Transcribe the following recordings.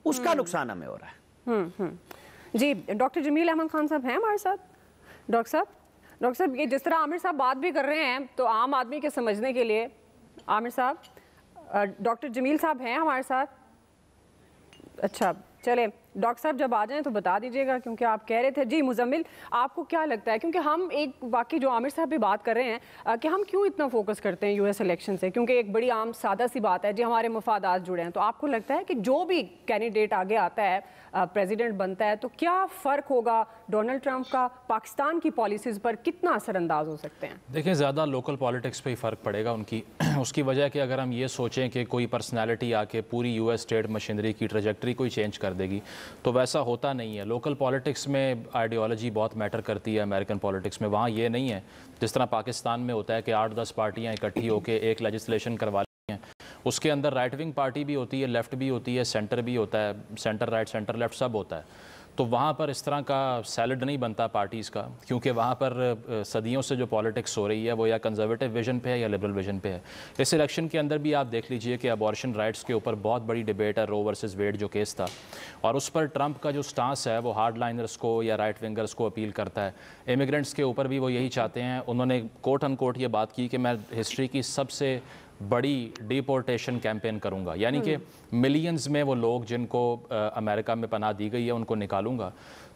اس کا نقصان ہمیں ہو رہا ہے. جی ڈاکٹر جمیل احمد خان صاحب ہیں ہمارے ساتھ. ڈاکٹر صاحب یہ جس طرح عامر صاحب بات بھی کر رہے ہیں تو عام آدمی کے سمجھنے کے لیے عامر صاحب ڈاکٹر جمیل صاحب ہیں ہمارے ساتھ. اچھا چلے ڈاکٹر صاحب جب آ جائیں تو بتا دیجیے گا کیونکہ آپ کہہ رہے تھے. جی مزمل آپ کو کیا لگتا ہے, کیونکہ ہم ایک واقعی جو عامر صاحب بھی بات کر رہے ہیں کہ ہم کیوں اتنا فوکس کرتے ہیں یو ایس الیکشن سے, کیونکہ ایک بڑی عام سادہ سی بات ہے جی ہمارے مفادات جڑے ہیں. تو آپ کو لگتا ہے کہ جو بھی کینڈیڈیٹ آگے آتا ہے پریزیڈنٹ بنتا ہے تو کیا فرق ہوگا ڈونلڈ ٹرمپ کا پاکستان کی پالیسیز پر کتنا اثر انداز ہو سکتے ہیں؟ دیکھیں زیادہ لوکل پالیٹکس پہ ہی فرق پڑے گا ان کی. اس کی وجہ کہ اگر ہم یہ سوچیں کہ کوئی پرسنالٹی آ کے پوری یو ایس اسٹیٹ مشینری کی ٹریجیکٹری کو ہی چینج کر دے گی تو ویسا ہوتا نہیں ہے. لوکل پالیٹکس میں آئیڈیالوجی بہت میٹر کرتی ہے امریکن پالیٹکس میں. وہاں یہ نہیں ہے جس طرح پاکستان میں ہوتا ہے کہ 8-10 پارٹیاں اکٹھی ہو کے ایک لیجسلیشن کروا لی ہیں. اس کے اندر رائٹ ونگ پارٹی بھی ہوتی ہے, لیفٹ بھی ہوتی ہے, سینٹر بھی ہوتا ہے, centre right centre left sub ہوتا ہے. تو وہاں پر اس طرح کا سیلڈ نہیں بنتا پارٹیز کا, کیونکہ وہاں پر صدیوں سے جو پالیٹکس ہو رہی ہے وہ یا کنزرویٹو ویژن پہ ہے یا لبرل ویژن پہ ہے. اس الیکشن کے اندر بھی آپ دیکھ لیجئے کہ ابارشن رائٹس کے اوپر بہت بڑی ڈیبیٹ ہے, رو ورسز ویڈ جو کیس تھا, اور اس پر ٹرمپ کا جو سٹانس ہے وہ ہارڈ لائنرز کو یا رائٹ ونگرز کو اپیل کرتا ہے. امیگرنٹس کے اوپر بھی وہ یہی چاہتے ہیں. انہوں نے کوٹ ان کوٹ یہ بات کی کہ میں ہسٹری کی سب سے بڑی ڈیپورٹیشن کیمپین کروں گا, یعنی کہ ملینز میں وہ لوگ جن کو امریکہ میں پناہ دی گئی ہے ان کو نکالوں گا.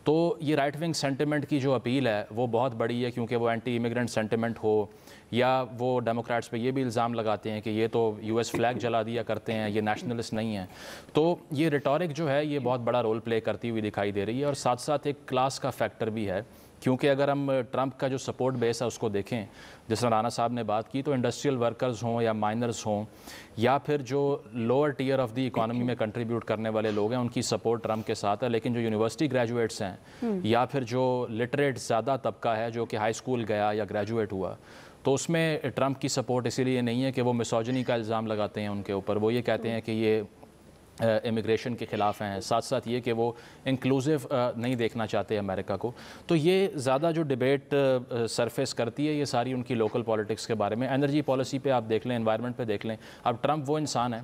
تو یہ رائٹ ونگ سینٹیمنٹ کی جو اپیل ہے وہ بہت بڑی ہے, کیونکہ وہ اینٹی امیگرنٹ سینٹیمنٹ ہو, یا وہ ڈیموکریٹس پہ یہ بھی الزام لگاتے ہیں کہ یہ تو یو ایس فلیگ جلا دیا کرتے ہیں, یہ نیشنلسٹ نہیں ہیں. تو یہ ریٹورک جو ہے یہ بہت بڑا رول پلے کرتی ہوئی دکھائی دے رہی ہے, اور ساتھ ساتھ ایک کلاس کا فیکٹر بھی ہے. کیونکہ اگر ہم ٹرمپ کا جو سپورٹ بیس ہے اس کو دیکھیں, جس طرح رانا صاحب نے بات کی, تو انڈسٹریل ورکرز ہوں یا مائنرز ہوں یا پھر جو lower tier of the economy میں کنٹریبیوٹ کرنے والے لوگ ہیں ان کی سپورٹ ٹرمپ کے ساتھ ہے. لیکن جو یونیورسٹی گریجویٹس ہیں یا پھر جو لٹریٹ زیادہ طبقہ ہے جو کہ ہائی اسکول گیا یا گریجویٹ ہوا, تو اس میں ٹرمپ کی سپورٹ اسی لیے نہیں ہے کہ وہ مسوجنی کا الزام لگاتے ہیں ان کے اوپر. وہ یہ کہتے ہیں کہ یہ امیگریشن کے خلاف ہیں, ساتھ ساتھ یہ کہ وہ انکلوزیو نہیں دیکھنا چاہتے امریکہ کو. تو یہ زیادہ جو ڈیبیٹ سرفیس کرتی ہے یہ ساری ان کی لوکل پالیٹکس کے بارے میں. انرجی پالیسی پہ آپ دیکھ لیں, انوائرمنٹ پہ دیکھ لیں. اب ٹرمپ وہ انسان ہے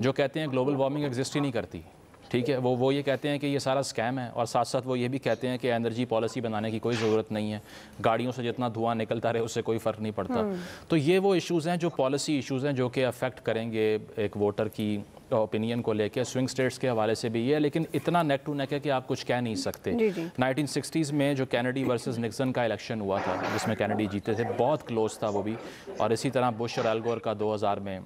جو کہتے ہیں گلوبل وارمنگ ایگزسٹ ہی نہیں کرتی, ٹھیک ہے, وہ یہ کہتے ہیں کہ یہ سارا اسکیم ہے, اور ساتھ ساتھ وہ یہ بھی کہتے ہیں کہ انرجی پالیسی بنانے کی کوئی ضرورت نہیں ہے, گاڑیوں سے جتنا دھواں نکلتا رہے اس سے کوئی فرق نہیں پڑتا. تو یہ وہ ایشوز ہیں جو پالیسی ایشوز ہیں جو کہ افیکٹ کریں گے ایک ووٹر کی اوپینین کو لے کے. سوئنگ سٹیٹس کے حوالے سے بھی یہ ہے, لیکن اتنا نیک ٹو نیک ہے کہ آپ کچھ کہہ نہیں سکتے. 1960s میں جو کینیڈی ورسز نکسن کا الیکشن ہوا تھا جس میں کینیڈی جیتے تھے, بہت کلوز تھا وہ بھی, اور اسی طرح بش اور الگور کا 2000 میں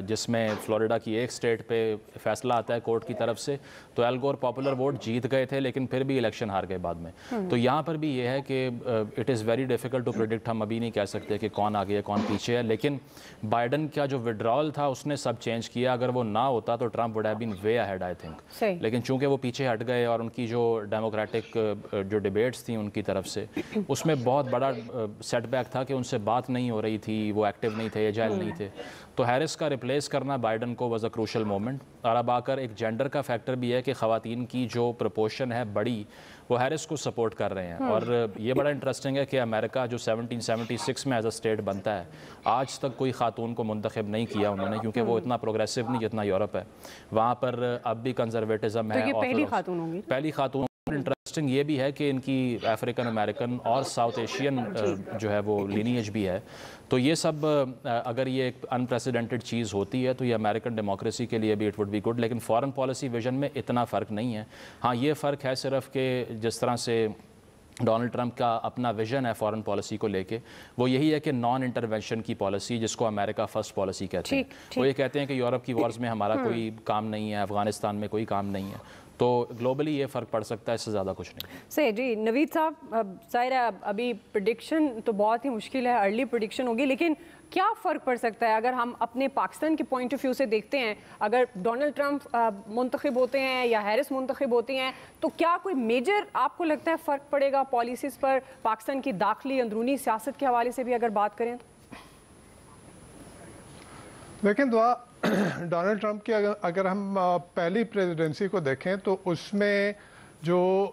جس میں فلوریڈا کی ایک سٹیٹ پہ فیصلہ آتا ہے کورٹ کی طرف سے, تو الگور پاپولر ووٹ جیت گئے تھے لیکن پھر بھی الیکشن ہار گئے بعد میں. تو یہاں پر بھی یہ ہے کہ it is very difficult to predict. ہم ابھی نہیں کہہ سکتے کہ کون آگے ہے کون پیچھے ہے, لیکن بائیڈن کا جو وڈرال تھا اس نے سب چینج کیا. اگر وہ نہ ہوتا تو Trump would have been way ahead I think. لیکن چونکہ وہ پیچھے ہٹ گئے اور ان کی جو ڈیموکریٹک جو ڈیبیٹس تھیں ان کی طرف سے, اس میں بہت بڑا سیٹ بیک تھا کہ ان سے بات نہیں ہو رہی تھی, وہ ایکٹیو نہیں تھے, ایجائل نہیں تھے. تو ہیرس کا ریپلیس کرنا بائیڈن کو واز اے کروشل مومنٹ. اور اب آ کر ایک جینڈر کا فیکٹر بھی ہے کہ خواتین کی جو پرپورشن ہے بڑی, وہ ہیرس کو سپورٹ کر رہے ہیں. اور یہ بڑا انٹرسٹنگ ہے کہ امریکہ جو 1776 میں ایز اے اسٹیٹ بنتا ہے, آج تک کوئی خاتون کو منتخب نہیں کیا انہوں نے, کیونکہ وہ اتنا پروگریسو نہیں جتنا یورپ ہے. وہاں پر اب بھی کنزرویٹزم ہے. پہلی خاتون ہوگی, پہلی خاتون. انٹرسٹنگ یہ بھی ہے کہ ان کی افریقن امریکن اور ساؤتھ ایشین جو ہے وہ لینیج بھی ہے. تو یہ سب اگر یہ ایک انپریسیڈنٹڈ چیز ہوتی ہے تو یہ امریکن ڈیموکریسی کے لیے بھی اٹ وڈ بی گڈ. لیکن فارن پالیسی ویژن میں اتنا فرق نہیں ہے. ہاں یہ فرق ہے صرف کہ جس طرح سے ڈونلڈ ٹرمپ کا اپنا ویژن ہے فارن پالیسی کو لے کے, وہ یہی ہے کہ نان انٹرونشن کی پالیسی, جس کو امریکہ فرسٹ پالیسی کہتے ہیں. وہ یہ کہتے ہیں کہ یورپ کی وارز میں ہمارا کوئی کام نہیں ہے, افغانستان میں کوئی کام نہیں ہے. تو گلوبلی یہ فرق پڑ سکتا ہے, اس سے زیادہ کچھ نہیں. صحیح. جی نوید صاحب, ظاہر ہے ابھی پریڈکشن تو بہت ہی مشکل ہے, ارلی پریڈکشن ہوگی, لیکن کیا فرق پڑ سکتا ہے اگر ہم اپنے پاکستان کے پوائنٹ آف ویو سے دیکھتے ہیں؟ اگر ڈونلڈ ٹرمپ منتخب ہوتے ہیں یا ہیرس منتخب ہوتی ہیں تو کیا کوئی میجر آپ کو لگتا ہے فرق پڑے گا پالیسیز پر, پاکستان کی داخلی اندرونی سیاست کے حوالے سے بھی اگر بات کریں تو؟ لیکن ڈونلڈ ٹرمپ کی اگر ہم پہلی پریزیڈنسی کو دیکھیں تو اس میں جو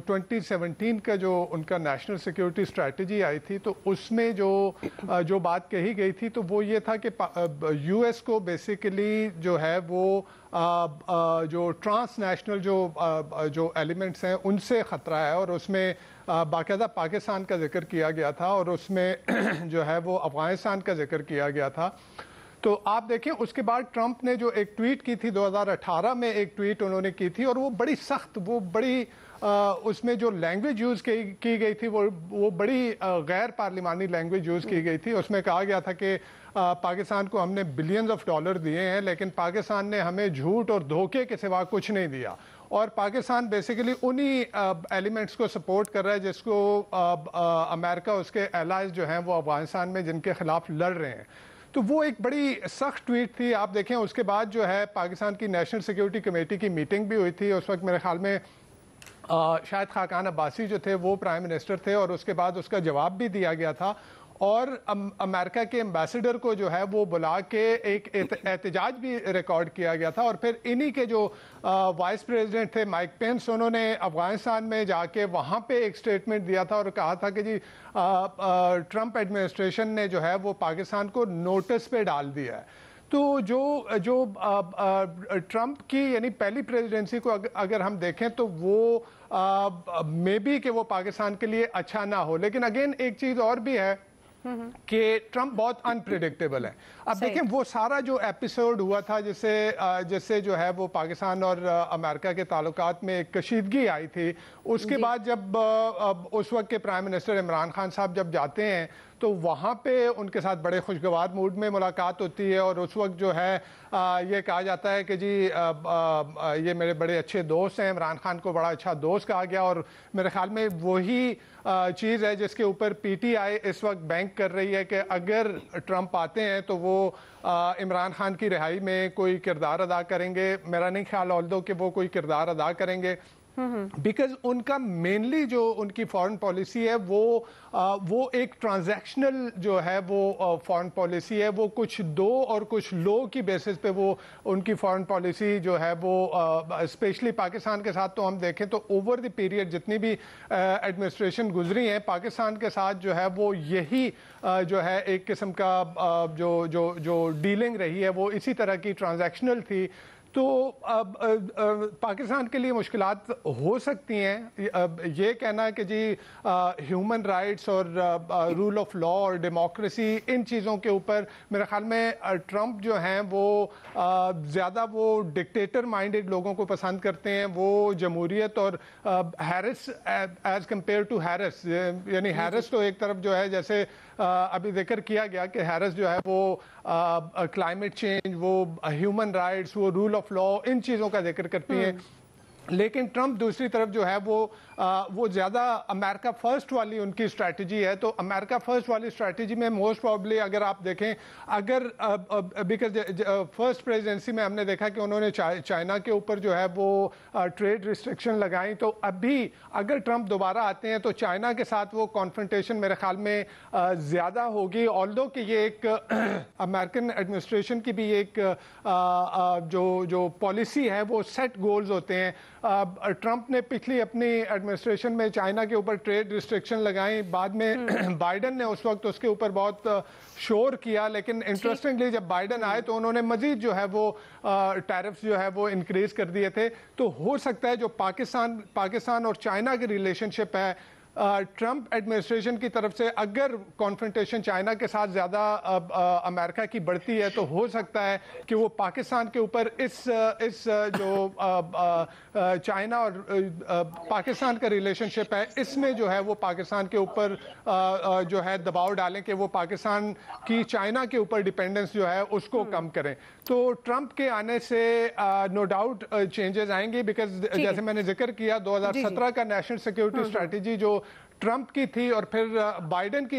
2017 کا جو ان کا نیشنل سیکیورٹی اسٹریٹجی آئی تھی تو اس میں جو بات کہی گئی تھی تو وہ یہ تھا کہ یو ایس کو بیسیکلی جو ہے وہ جو ٹرانس نیشنل جو ایلیمنٹس ہیں ان سے خطرہ ہے، اور اس میں باقاعدہ پاکستان کا ذکر کیا گیا تھا، اور اس میں جو ہے وہ افغانستان کا ذکر کیا گیا تھا۔ تو آپ دیکھیں اس کے بعد ٹرمپ نے جو ایک ٹویٹ کی تھی 2018 میں، ایک ٹویٹ انہوں نے کی تھی، اور وہ بڑی سخت، وہ بڑی اس میں جو لینگویج یوز کی گئی تھی وہ بڑی غیر پارلیمانی لینگویج یوز کی گئی تھی۔ اس میں کہا گیا تھا کہ پاکستان کو ہم نے بلینز آف ڈالر دیے ہیں، لیکن پاکستان نے ہمیں جھوٹ اور دھوکے کے سوا کچھ نہیں دیا، اور پاکستان بیسیکلی انہی ایلیمنٹس کو سپورٹ کر رہا ہے جس کو امریکہ اس کے الائز جو ہیں وہ افغانستان میں جن کے خلاف لڑ رہے ہیں۔ تو وہ ایک بڑی سخت ٹویٹ تھی۔ آپ دیکھیں اس کے بعد جو ہے پاکستان کی نیشنل سیکیورٹی کمیٹی کی میٹنگ بھی ہوئی تھی، اس وقت میرے خیال میں شاید خاقان عباسی جو تھے وہ پرائم منسٹر تھے، اور اس کے بعد اس کا جواب بھی دیا گیا تھا، اور امریکہ کے ایمبیسڈر کو جو ہے وہ بلا کے ایک احتجاج بھی ریکارڈ کیا گیا تھا، اور پھر انہی کے جو وائس پریزیڈنٹ تھے مائک پینس، انہوں نے افغانستان میں جا کے وہاں پہ ایک سٹیٹمنٹ دیا تھا اور کہا تھا کہ جی ٹرمپ ایڈمنسٹریشن نے جو ہے وہ پاکستان کو نوٹس پہ ڈال دیا ہے۔ تو جو ٹرمپ کی یعنی پہلی پریزیڈنسی کو اگر ہم دیکھیں تو وہ مے بی کہ وہ پاکستان کے لیے اچھا نہ ہو، لیکن اگین ایک چیز اور بھی ہے کہ ٹرمپ بہت انپریڈکٹیبل ہے۔ اب دیکھیں وہ سارا جو ایپیسوڈ ہوا تھا جس سے جو ہے وہ پاکستان اور امریکہ کے تعلقات میں ایک کشیدگی آئی تھی، اس کے بعد جب اس وقت کے پرائم منسٹر عمران خان صاحب جب جاتے ہیں تو وہاں پہ ان کے ساتھ بڑے خوشگوار موڈ میں ملاقات ہوتی ہے، اور اس وقت جو ہے یہ کہا جاتا ہے کہ جی یہ میرے بڑے اچھے دوست ہیں، عمران خان کو بڑا اچھا دوست کہا گیا، اور میرے خیال میں وہی چیز ہے جس کے اوپر پی ٹی آئی اس وقت بینک کر رہی ہے کہ اگر ٹرمپ آتے ہیں تو وہ عمران خان کی رہائی میں کوئی کردار ادا کریں گے۔ میرا نہیں خیال آلدو کہ وہ کوئی کردار ادا کریں گے، بیکاز ان کا مینلی جو ان کی فارن پالیسی ہے وہ ایک ٹرانزیکشنل جو ہے وہ فارن پالیسی ہے، وہ کچھ دو اور کچھ لو کی بیسس پہ وہ ان کی فارن پالیسی جو ہے وہ اسپیشلی پاکستان کے ساتھ تو ہم دیکھیں تو اوور دی پیریڈ جتنی بھی ایڈمنسٹریشن گزری ہیں پاکستان کے ساتھ جو ہے وہ یہی جو ہے ایک قسم کا جو ڈیلنگ رہی ہے وہ اسی طرح کی ٹرانزیکشنل تھی۔ تو پاکستان کے لیے مشکلات ہو سکتی ہیں۔ یہ کہنا ہے کہ جی ہیومن رائٹس اور رول آف لا اور ڈیموکریسی ان چیزوں کے اوپر میرے خیال میں ٹرمپ جو ہیں وہ زیادہ وہ ڈکٹیٹر مائنڈڈ لوگوں کو پسند کرتے ہیں، وہ جمہوریت اور Harris as compare to Harris, یعنی ہیرس تو ایک طرف جو ہے جیسے ابھی ذکر کیا گیا کہ ہیرس جو ہے وہ کلائمیٹ چینج، وہ ہیومن رائٹس، وہ رول آف لا، ان چیزوں کا ذکر کرتی ہیں، لیکن ٹرمپ دوسری طرف جو ہے وہ زیادہ امریکہ فرسٹ والی ان کی اسٹریٹجی ہے۔ تو امریکہ فرسٹ والی اسٹریٹجی میں موسٹ پرابلی اگر آپ دیکھیں، اگر بیکاز فرسٹ پریزیڈنسی میں ہم نے دیکھا کہ انہوں نے چائنا کے اوپر جو ہے وہ ٹریڈ ریسٹرکشن لگائیں، تو ابھی اگر ٹرمپ دوبارہ آتے ہیں تو چائنا کے ساتھ وہ کانفرنٹیشن میرے خیال میں زیادہ ہوگی، آلدو کہ یہ ایک امریکن ایڈمنسٹریشن کی بھی ایک جو پالیسی ہے وہ سیٹ گولز ہوتے ہیں۔ ٹرمپ نے پچھلی اپنی ایڈمنسٹریشن میں چائنا کے اوپر ٹریڈ ریسٹرکشن لگائیں، بعد میں بائیڈن نے اس وقت اس کے اوپر بہت شور کیا، لیکن انٹرسٹنگلی جب بائیڈن آئے تو انہوں نے مزید جو ہے وہ ٹیرفز جو ہے وہ انکریز کر دیے تھے۔ تو ہو سکتا ہے جو پاکستان اور چائنا کی ریلیشن شپ ہے، ٹرمپ ایڈمنسٹریشن کی طرف سے اگر کانفرنٹیشن چائنا کے ساتھ زیادہ امریکہ کی بڑھتی ہے تو ہو سکتا ہے کہ وہ پاکستان کے اوپر اس جو چائنا اور پاکستان کا ریلیشن شپ ہے اس میں جو ہے وہ پاکستان کے اوپر جو ہے دباؤ ڈالیں کہ وہ پاکستان کی چائنا کے اوپر ڈیپینڈنس جو ہے اس کو کم کریں۔ تو ٹرمپ کے آنے سے نو ڈاؤٹ چینجز آئیں گے، بیکاز جیسے میں نے ذکر کیا 2017 کا نیشنل سیکیورٹی اسٹریٹجی جو ٹرمپ کی تھی اور پھر بائیڈن کی